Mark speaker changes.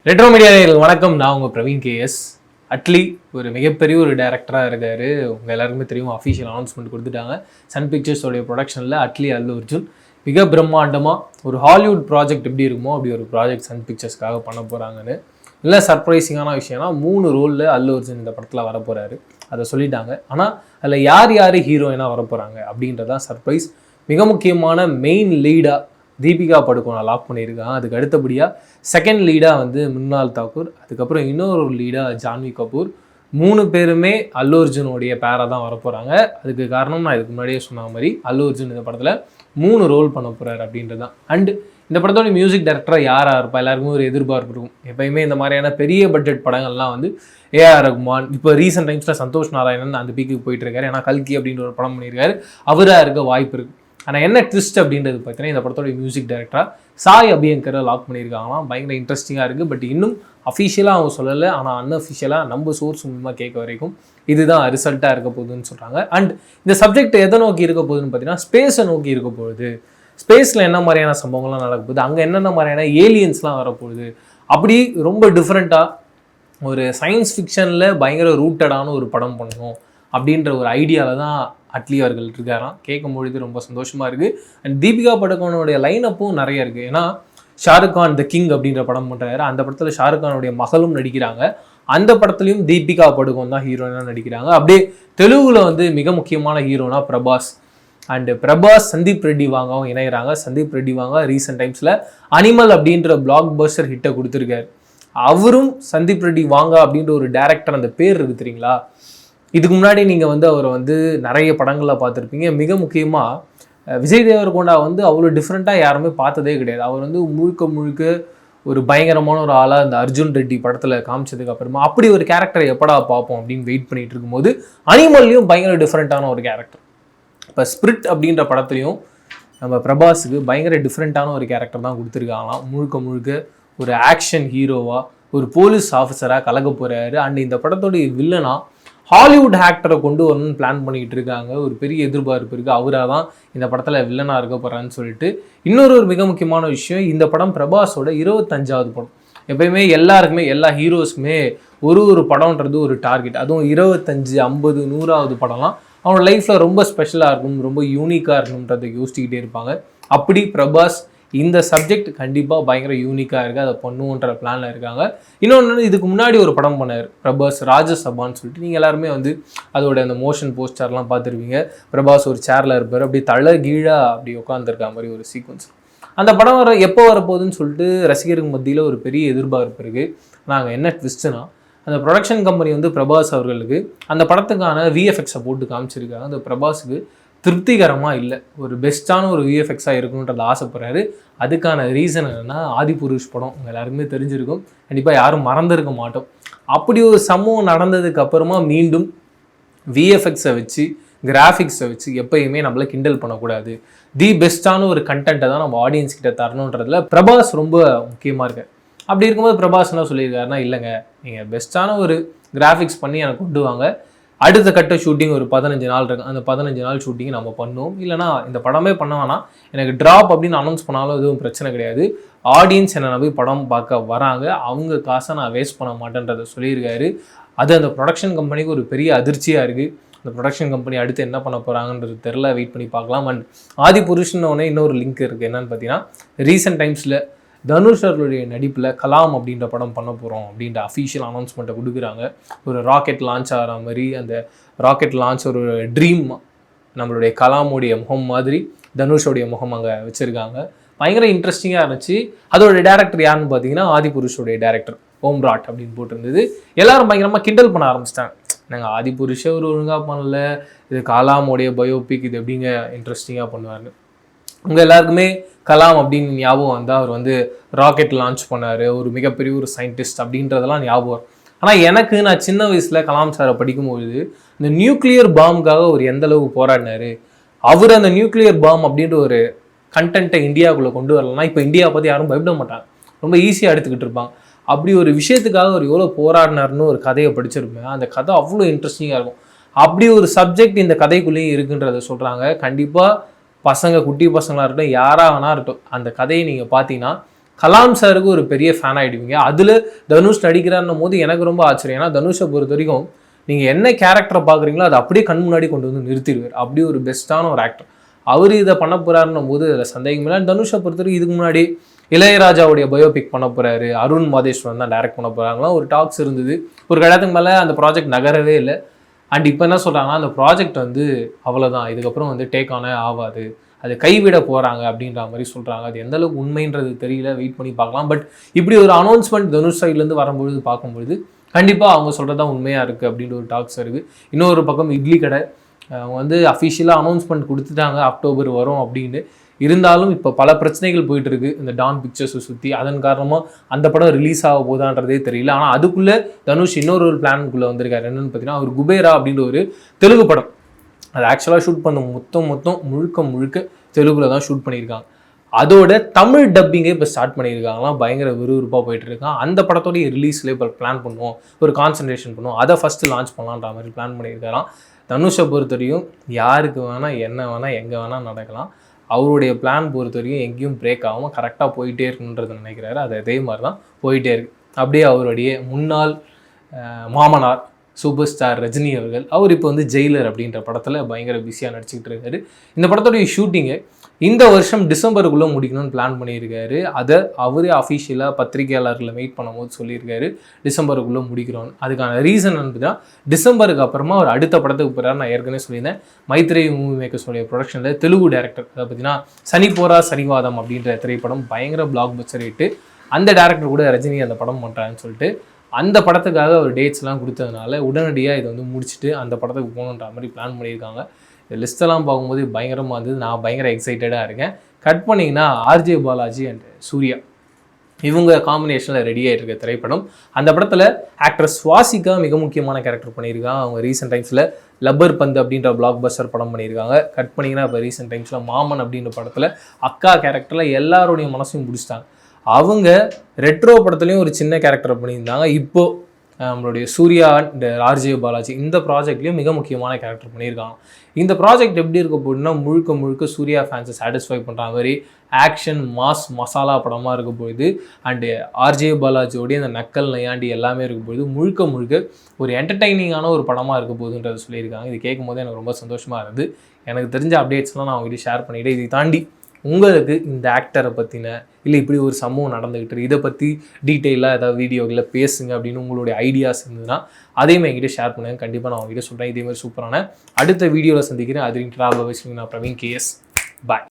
Speaker 1: Retro media வணக்கம். நான் உங்கள் பிரவீன் கேஎஸ். அட்லி ஒரு மிகப்பெரிய ஒரு டைரக்டராக இருக்கார். உங்கள் எல்லாருக்குமே தெரியும், அஃபீஷியல் அனௌன்ஸ்மெண்ட் கொடுத்துட்டாங்க. சன் பிக்சர்ஸோடைய ப்ரொடக்ஷனில் அட்லி அல்லு அர்ஜுன் மிக பிரம்மாண்டமாக ஒரு ஹாலிவுட் ப்ராஜெக்ட் எப்படி இருக்குமோ அப்படி ஒரு ப்ராஜெக்ட் சன் பிக்சர்ஸ்க்காக பண்ண போகிறாங்கன்னு. இல்லை சர்ப்ரைசிங்கான விஷயம்னா 3 ரோலில் அல்லு அர்ஜுன் இந்த படத்தில் வரப்போகிறாரு. அதை சொல்லிட்டாங்க. ஆனால் அதில் யார் யார் ஹீரோயினாக வரப்போகிறாங்க அப்படின்றதான் சர்ப்ரைஸ். மிக முக்கியமான மெயின் லீடாக தீபிகா படுகோனை லாக் பண்ணியிருக்காங்க. அதுக்கு அடுத்தபடியாக செகண்ட் லீடாக மிருனால் தாக்கூர், அதுக்கப்புறம் இன்னொரு லீடாக ஜான்வி கபூர். 3 பேருமே அல்லு அர்ஜுனுடைய பேராக தான் வரப்போகிறாங்க. அதுக்கு காரணம் நான் இதுக்கு முன்னாடியே சொன்ன மாதிரி அல்லு அர்ஜுன் இந்த படத்தில் 3 ரோல் பண்ண போகிறார் அப்படின்றது தான். அண்ட் இந்த படத்தோட மியூசிக் டைரக்டராக யாராக இருப்பா எல்லாருக்குமே ஒரு எதிர்பார்ப்பு இருக்கும். எப்பயுமே இந்த மாதிரியான பெரிய பட்ஜெட் படங்கள்லாம் ஏஆர் ரகுமான், இப்போ ரீசெண்ட் டைம்ஸில் சந்தோஷ் நாராயணன் அந்த பீக்கு போயிட்டு இருக்காரு. ஏன்னா கல்கி அப்படின்ற ஒரு படம் பண்ணியிருக்காரு, அவராக இருக்க வாய்ப்பு இருக்குது. ஆனால் என்ன ட்விஸ்ட் அப்படின்றது பார்த்தீங்கன்னா, இந்த படத்தோட மியூசிக் டைரக்டராக சாய் அபியங்கரை லாக் பண்ணியிருக்காங்களாம். பயங்கர இன்ட்ரெஸ்டிங்காக இருக்குது. பட் இன்னும் அஃபிஷியலாக அவங்க சொல்லலை. ஆனால் அன்அஃபிஷியலாக நம்ம சோர்ஸ் மூலமாக கேட்க வரைக்கும் இதுதான் ரிசல்ட்டாக இருக்க போகுதுன்னு சொல்கிறாங்க. அண்ட் இந்த சப்ஜெக்ட் எதை நோக்கி இருக்க போகுதுன்னு பார்த்தீங்கன்னா, ஸ்பேஸை நோக்கி இருக்க போகுது. ஸ்பேஸில் என்ன மாதிரியான சம்பவங்கள்லாம் நடக்க போகுது, அங்கே என்னென்ன மாதிரியான ஏலியன்ஸ்லாம் வரப்போகுது, அப்படி ரொம்ப டிஃப்ரெண்ட்டாக ஒரு சயின்ஸ் ஃபிக்ஷனில் பயங்கர ரூட்டடான ஒரு படம் பண்ணணும் அப்படின்ற ஒரு ஐடியாவில் தான் அட்லி அவர்கள் இருக்காராம். கேட்கும்பொழுது ரொம்ப சந்தோஷமாக இருக்குது. அண்ட் தீபிகா படுகோனுடைய லைனப்பும் நிறைய இருக்குது. ஏன்னா ஷாருக் கான் த கிங் அப்படின்ற படம் பண்ணுறாரு. அந்த படத்தில் ஷாருக் கானுடைய மகளும் நடிக்கிறாங்க. அந்த படத்துலையும் தீபிகா படுகோன் தான் ஹீரோயினாக நடிக்கிறாங்க. அப்படியே தெலுங்குல மிக முக்கியமான ஹீரோனா பிரபாஸ். அண்டு பிரபாஸ் சந்தீப் ரெட்டி வாங்கவும் இணைகிறாங்க. சந்தீப் ரெட்டி வாங்க ரீசெண்ட் டைம்ஸில் அனிமல் அப்படின்ற பிளாக் பஸ்டர் ஹிட்டை கொடுத்துருக்காரு. அவரும் சந்தீப் ரெட்டி வாங்க அப்படின்ற ஒரு டேரக்டர், அந்த பேர் இருக்குது தெரியுங்களா. இதுக்கு முன்னாடி நீங்கள் அவரை நிறைய படங்களில் பார்த்துருப்பீங்க. மிக முக்கியமாக விஜய் தேவரகொண்டா அவ்வளோ டிஃப்ரெண்ட்டாக யாருமே பார்த்ததே கிடையாது. அவர் முழுக்க ஒரு பயங்கரமான ஒரு ஆளாக இந்த அர்ஜுன் ரெட்டி படத்தில் காமிச்சதுக்கு அப்புறமா அப்படி ஒரு கேரக்டரை எப்படா பார்ப்போம் அப்படின்னு வெயிட் பண்ணிட்டு இருக்கும்போது அனிமல்லையும் பயங்கர டிஃப்ரெண்ட்டான ஒரு கேரக்டர். இப்போ ஸ்பிரிட் அப்படின்ற படத்துலையும் நம்ம பிரபாஸுக்கு பயங்கர டிஃப்ரெண்ட்டான ஒரு கேரக்டர் தான் கொடுத்துருக்காங்களாம். முழுக்க ஒரு ஆக்ஷன் ஹீரோவாக ஒரு போலீஸ் ஆஃபீஸராக கலக்க போகிறாரு. அண்ட் இந்த படத்தோடைய வில்லனா ஹாலிவுட் ஆக்டரை கொண்டு வரணும்னு பிளான் பண்ணிக்கிட்டு இருக்காங்க. ஒரு பெரிய எதிர்பார்ப்பு இருக்குது, அவராக தான் இந்த படத்தில் வில்லனாக இருக்க போகிறான்னு சொல்லிட்டு. இன்னொரு மிக முக்கியமான விஷயம், இந்த படம் பிரபாஸோட 25வது படம். எப்பயுமே எல்லாருக்குமே எல்லா ஹீரோஸுமே ஒரு படம்ன்றது ஒரு டார்கெட். அதுவும் 25, 50, 100வது படம்லாம் அவனோட லைஃப்பில் ரொம்ப ஸ்பெஷலாக இருக்கும், ரொம்ப யூனிக்காக இருக்கணுன்றதை யோசிச்சுக்கிட்டே இருப்பாங்க. அப்படி பிரபாஸ் இந்த சப்ஜெக்ட் கண்டிப்பாக பயங்கர யூனிக்காக இருக்குது, அதை பண்ணுவோன்ற பிளானில் இருக்காங்க. இன்னொன்று, இதுக்கு முன்னாடி ஒரு படம் பண்ணார் பிரபாஸ், ராஜசபான்னு சொல்லிட்டு. நீங்கள் எல்லாருமே அதோட அந்த மோஷன் போஸ்டர்லாம் பார்த்துருப்பீங்க. பிரபாஸ் ஒரு சேரில் இருப்பார், அப்படி தலை கீழாக அப்படி உட்காந்துருக்க மாதிரி ஒரு சீக்வன்ஸ். அந்த படம் எப்போ வரப்போகுதுன்னு சொல்லிட்டு ரசிகருக்கு மத்தியில் ஒரு பெரிய எதிர்பார்ப்பு இருக்குது. நாங்கள் என்ன ட்விஸ்ட்னா, அந்த ப்ரொடக்ஷன் கம்பெனி பிரபாஸ் அவர்களுக்கு அந்த படத்துக்கான விஎஃப்எக்ஸை போட்டு காமிச்சிருக்காங்க. அந்த பிரபாஸுக்கு திருப்திகரமாக இல்லை, ஒரு பெஸ்ட்டான ஒரு விஎஃப்எக்ஸாக இருக்கணுன்றத ஆசைப்படுறாரு. அதுக்கான ரீசன் என்னென்னா, ஆதிபுருஷ் படம் உங்கள் எல்லாருக்குமே தெரிஞ்சிருக்கும், கண்டிப்பாக யாரும் மறந்துருக்க மாட்டோம். அப்படி ஒரு சம்பவம் நடந்ததுக்கு அப்புறமா மீண்டும் விஎஃப்எக்ஸை வச்சு கிராஃபிக்ஸை வச்சு எப்பயுமே நம்மள கிண்டல் பண்ணக்கூடாது. தி பெஸ்ட்டான ஒரு கண்டென்ட்டை தான் நம்ம ஆடியன்ஸ் கிட்ட தரணுன்றதுல பிரபாஸ் ரொம்ப முக்கியமாக இருக்கார். அப்படி இருக்கும்போது பிரபாஸ் என்ன சொல்லியிருக்காருன்னா, இல்லைங்க, நீங்கள் பெஸ்ட்டான ஒரு கிராஃபிக்ஸ் பண்ணி எனக்கு கொண்டு வாங்க, அடுத்த கட்ட ஷூட்டிங் ஒரு 15 நாள் இருக்கு, அந்த 15 நாள் ஷூட்டிங் நம்ம பண்ணுவோம், இல்லைனா இந்த படமே பண்ண வேணாம், எனக்கு ட்ராப் அப்படின்னு அனௌன்ஸ் பண்ணாலும் எதுவும் பிரச்சனை கிடையாது, ஆடியன்ஸ் என்னை நம்பி படம் பார்க்க வராங்க, அவங்க காசை நான் வேஸ்ட் பண்ண மாட்டேன்றதை சொல்லியிருக்காரு. அது அந்த ப்ரொடக்ஷன் கம்பெனிக்கு ஒரு பெரிய அதிர்ச்சியாக இருக்குது. அந்த ப்ரொடக்ஷன் கம்பெனி அடுத்து என்ன பண்ண போகிறாங்கன்றது தெரில, வெயிட் பண்ணி பார்க்கலாம். அண்ட் ஆதிபுருஷ்னோடனே இன்னொரு லிங்க் இருக்குது. என்னன்னு பார்த்தீங்கன்னா, ரீசெண்ட் டைம்ஸில் தனுஷ் அவர்களுடைய நடிப்பில் கலாம் அப்படின்ற படம் பண்ண போகிறோம் அப்படின்ற அஃபீஷியல் அனௌன்ஸ்மெண்ட்டை கொடுக்குறாங்க. ஒரு ராக்கெட் லான்ச் ஆகிற மாதிரி, அந்த ராக்கெட் லான்ச் ஒரு ட்ரீம், நம்மளுடைய கலாமுடைய முகம் மாதிரி தனுஷோடைய முகம் அங்கே வச்சுருக்காங்க. பயங்கர இன்ட்ரெஸ்டிங்காக இருந்துச்சு. அதோடைய டேரக்டர் யாருன்னு பார்த்தீங்கன்னா, ஆதிபுருஷோடைய டேரக்டர் ஓம்ராட் அப்படின்னு போட்டிருந்தது. எல்லாரும் பயங்கரமாக கிண்டல் பண்ண ஆரம்பிச்சிட்டாங்க. நாங்கள் ஆதிபுருஷை ஒரு ஒழுங்காக பண்ணல, இது கலாமுடைய பயோபிக், இது எப்படிங்க இன்ட்ரெஸ்டிங்காக பண்ணுவார்னு. உங்கள் எல்லாருக்குமே கலாம் அப்படின்னு ஞாபகம் வந்தால் அவர் ராக்கெட் லான்ச் பண்ணார், ஒரு மிகப்பெரிய ஒரு சயின்டிஸ்ட் அப்படின்றதெல்லாம் ஞாபகம். ஆனால் நான் சின்ன வயசில் கலாம் சாரை படிக்கும்பொழுது இந்த நியூக்ளியர் பாம்புக்காக அவர் எந்த அளவுக்கு போராடினார், அவர் அந்த நியூக்ளியர் பாம் அப்படின்ற ஒரு கண்டென்ட்டை இந்தியாவுக்குள்ளே கொண்டு வரலன்னா இப்போ இந்தியாவை பற்றி யாரும் பயப்பட மாட்டாங்க, ரொம்ப ஈஸியாக எடுத்துக்கிட்டு இருப்பாங்க. அப்படி ஒரு விஷயத்துக்காக அவர் எவ்வளோ போராடினார்னு ஒரு கதையை படிச்சிருப்பேன். அந்த கதை அவ்வளோ இன்ட்ரெஸ்டிங்காக இருக்கும். அப்படி ஒரு சப்ஜெக்ட் இந்த கதைக்குள்ளேயும் இருக்குன்றதை சொல்கிறாங்க. கண்டிப்பாக பசங்க, குட்டி பசங்களாக இருக்கட்டும், யாராக வேணா இருக்கட்டும், அந்த கதையை நீங்கள் பார்த்தீங்கன்னா கலாம் சாருக்கு ஒரு பெரிய ஃபேன் ஆகிடுவீங்க. அதில் தனுஷ் நடிக்கிறாருன்னும் போது எனக்கு ரொம்ப ஆச்சரியம். ஏன்னா தனுஷை பொறுத்த வரைக்கும் நீங்கள் என்ன கேரக்டரை பார்க்குறீங்களோ அதை அப்படியே கண் முன்னாடி கொண்டு வந்து நிறுத்திடுவார். அப்படி ஒரு பெஸ்ட்டான ஒரு ஆக்டர். அவர் இதை பண்ண போகிறாருன்னும் போது அதில் சந்தேகம் இல்லை. தனுஷை பொறுத்தவரைக்கும் இதுக்கு முன்னாடி இளையராஜாவுடைய பயோபிக் பண்ண போகிறாரு, அருண் மாதேஸ்வரன் தான் டைரக்ட் பண்ண போகிறாங்களாம் ஒரு டாக்ஸ் இருந்தது. ஒரு கடத்துக்கு மேலே அந்த ப்ராஜெக்ட் நகரவே இல்லை. அண்ட் இப்போ என்ன சொல்கிறாங்கன்னா அந்த ப்ராஜெக்ட் வந்து அவ்வளோதான், இதுக்கப்புறம் வந்து டேக் ஆனே ஆகாது, அது கைவிட போகிறாங்க அப்படின்ற மாதிரி சொல்கிறாங்க. அது எந்த அளவுக்கு உண்மைன்றது தெரியல, வெயிட் பண்ணி பார்க்கலாம். பட் இப்படி ஒரு அனௌன்ஸ்மெண்ட் தனுஷ் சைட்லேருந்து வரும்பொழுது பார்க்கும்பொழுது கண்டிப்பாக அவங்க சொல்கிறது தான் உண்மையாக இருக்குது அப்படின்ற ஒரு டாக்ஸ் இருக்குது. இன்னொரு பக்கம் இட்லி கடை அவங்க வந்து அஃபிஷியலாக அனௌன்ஸ்மெண்ட் கொடுத்துட்டாங்க அக்டோபர் வரும் அப்படின்னு. இருந்தாலும் இப்போ பல பிரச்சனைகள் போயிட்டு இருக்கு இந்த டான் பிக்சர்ஸை சுற்றி. அதன் காரணமாக அந்த படம் ரிலீஸ் ஆக போதான்றதே தெரியல. ஆனால் அதுக்குள்ளே தனுஷ் இன்னொரு பிளானுக்குள்ளே வந்திருக்காரு. என்னென்னு பார்த்தீங்கன்னா அவர் குபேரா அப்படின்ற ஒரு தெலுங்கு படம், அது ஆக்சுவலாக ஷூட் பண்ண மொத்தம் முழுக்க தெலுங்குல தான் ஷூட் பண்ணியிருக்காங்க. அதோட தமிழ் டப்பிங்கே இப்போ ஸ்டார்ட் பண்ணியிருக்காங்களாம். பயங்கர விறுவிறுப்பாக போயிட்டு இருக்கான். அந்த படத்தோடைய ரிலீஸ்லேயே இப்போ பிளான் பண்ணுவோம், ஒரு கான்சன்ட்ரேஷன் பண்ணுவோம், அதை ஃபஸ்ட்டு லான்ச் பண்ணலான்ற மாதிரி பிளான் பண்ணியிருக்காராம். தனுஷை பொறுத்தவரையும் யாருக்கு வேணால் என்ன வேணால் எங்கே வேணால் நடக்கலாம். அவருடைய பிளான் பொறுத்தவரையும் எங்கேயும் பிரேக் ஆகாமல் கரெக்டாக போயிட்டே இருக்குன்றதை நினைக்கிறாரு. அது அதே மாதிரி தான் போயிட்டே இருக்கு. அப்படியே அவருடைய முன்னாள் மாமனார் சூப்பர் ஸ்டார் ரஜினி அவர்கள், அவர் இப்போ வந்து ஜெயிலர் அப்படின்ற படத்தில் பயங்கர பிஸியாக நடிச்சுக்கிட்டு இருக்காரு. இந்த படத்தோடைய ஷூட்டிங்கை இந்த வருஷம் டிசம்பருக்குள்ளே முடிக்கணும்னு பிளான் பண்ணியிருக்காரு. அதை அவரே அஃபிஷியலாக பத்திரிகையாளர்களை வெயிட் பண்ணும்போது சொல்லியிருக்காரு, டிசம்பருக்குள்ளே முடிக்கிறோன்னு. அதுக்கான ரீசன் என்னன்னா டிசம்பருக்கு அப்புறமா அவர் அடுத்த படத்துக்கு போகிறார். நான் ஏற்கனவே சொல்லியிருந்தேன், மைத்ரே மூவி மேக்கர்ஸோடைய ப்ரொடக்ஷனில் தெலுங்கு டேரக்டர், அதை பார்த்தீங்கன்னா சனிபோரா சனிவாதம் அப்படின்ற திரைப்படம் பயங்கர பிளாக் பஸ்டர் ஹிட். அந்த டேரக்டர் கூட ரஜினி அந்த படம் பண்ணுறான்னு சொல்லிட்டு அந்த படத்துக்காக ஒரு டேட்ஸ்லாம் கொடுத்ததுனால உடனடியாக இதை வந்து முடிச்சுட்டு அந்த படத்துக்கு போகணுன்ற மாதிரி பிளான் பண்ணியிருக்காங்க. இந்த லிஸ்ட்டெல்லாம் பார்க்கும்போது பயங்கரமாக இருந்தது. நான் பயங்கர எக்ஸைட்டடாக இருக்கேன். கட் பண்ணிங்கன்னா ஆர்ஜே பாலாஜி அண்ட் சூர்யா இவங்க காம்பினேஷனில் ரெடி ஆகிட்டு இருக்க திரைப்படம். அந்த படத்தில் ஆக்ட்ரஸ் சுவாசிகா மிக முக்கியமான கேரக்டர் பண்ணியிருக்காங்க. அவங்க ரீசெண்ட் டைம்ஸில் லப்பர் பந்து அப்படின்ற பிளாக் பஸ்டர் படம் பண்ணியிருக்காங்க. கட் பண்ணிங்கன்னா இப்போ ரீசெண்ட் டைம்ஸில் மாமன் அப்படின்ற படத்தில் அக்கா கேரக்டரில் எல்லாருடைய மனசையும் பிடிச்சிட்டாங்க. அவங்க ரெட்ரோ படத்துலையும் ஒரு சின்ன கேரக்டர் பண்ணியிருந்தாங்க. இப்போது நம்மளுடைய சூர்யா அண்ட் ஆர்ஜே பாலாஜி இந்த ப்ராஜெக்ட்லேயும் மிக முக்கியமான கேரக்டர் பண்ணியிருக்காங்க. இந்த ப்ராஜெக்ட் எப்படி இருக்க போகுதுன்னா முழுக்க சூர்யா ஃபேன்ஸை சாட்டிஸ்ஃபை பண்ணுற மாதிரி ஆக்ஷன் மாஸ் மசாலா படமாக இருக்க போகுது. அண்டு ஆர்ஜே பாலாஜியோடைய அந்த நக்கல் நையாண்டி எல்லாமே இருக்க போகுது. முழுக்க ஒரு என்டர்டைனிங்கான ஒரு படமாக இருக்க போகுதுன்றதை சொல்லியிருக்காங்க. இது கேட்கும் போது எனக்கு ரொம்ப சந்தோஷமாக இருந்தது. எனக்கு தெரிஞ்ச அப்டேட்ஸ்லாம் நான் அவங்ககிட்ட ஷேர் பண்ணிவிட்டு, இதை தாண்டி உங்களுக்கு இந்த ஆக்டரை பற்றின இல்லை இப்படி ஒரு சம்பவம் நடந்துக்கிட்டு இதை பற்றி டீட்டெயிலாக ஏதாவது வீடியோவில் பேசுங்க அப்படின்னு உங்களுடைய ஐடியாஸ் இருந்ததுன்னா அதையுமே என்கிட்ட ஷேர் பண்ணுங்கள். கண்டிப்பாக நான் அவங்ககிட்ட சொல்கிறேன். இதேமாதிரி சூப்பரான அடுத்த வீடியோவில் சந்திக்கிறேன். அது நான் பிரவீன் KS. பாய்.